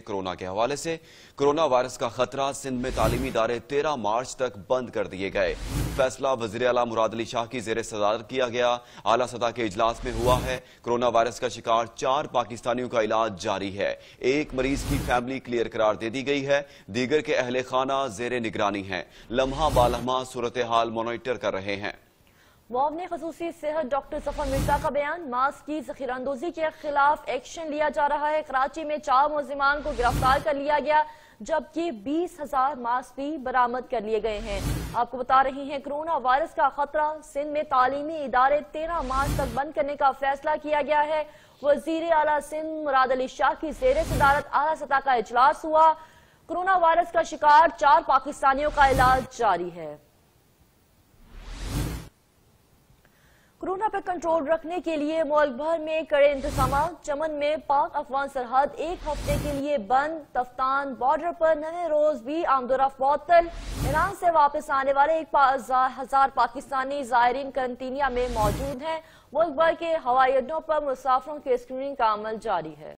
Corona کے حوالے سے کورونا وائرس کا خطرہ سندھ میں تعلیمی ادارے 13 مارچ تک بند کر دیے گئے۔ فیصلہ وزیر اعلیٰ مراد علی شاہ کی زیر صدارت کیا گیا۔ اعلیٰ سطح کے اجلاس میں ہوا ہے۔ کورونا وائرس کا شکار 4 پاکستانیوں کا علاج جاری ہے۔ ایک مریض کی فیملی کلیئر قرار دے دی گئی ہے، دیگر کے اہل خانہ زیر نگرانی ہیں۔ لمحہ بالہمہ صورتحال مانیٹر کر رہے ہیں۔ معاون خصوصی صحت ڈاکٹر ظفر مرزا کا بیان، ماسک کی ذخیرہ اندوزی کے خلاف ایکشن لیا جا رہا ہے۔ کراچی میں 4 ملزمان کو گرفتار کر لیا گیا، جبکہ 20,000 ماسک بھی برآمد کر لیے گئے ہیں۔ آپ کو بتا رہے ہیں کورونا وائرس کا خطرہ سندھ میں تعلیمی ادارے 13 مارچ تک بند کرنے کا فیصلہ کیا گیا ہے۔ وزیر اعلیٰ سندھ مراد علی شاہ کی زیر صدارت اعلیٰ سطح کا اجلاس ہوا۔ کورونا وائرس کا شکار 4 پاکستانیوں کا علاج جاری ہے۔ کورونا پر کنٹرول رکھنے کے لیے ملک بھر میں کڑے انتظامات۔ چمن میں پاک افغان سرحد 1 ہفتے کے لیے بند۔ تفتان بارڈر پر نئے روز بھی آمد و رفت معطل۔ ایران سے واپس آنے والے 1,000 پاکستانی زائرین قرنطینہ میں موجود ہیں۔ ملک بھر کے ہوائی اڈوں پر مسافروں کی اسکریننگ کا عمل جاری ہے۔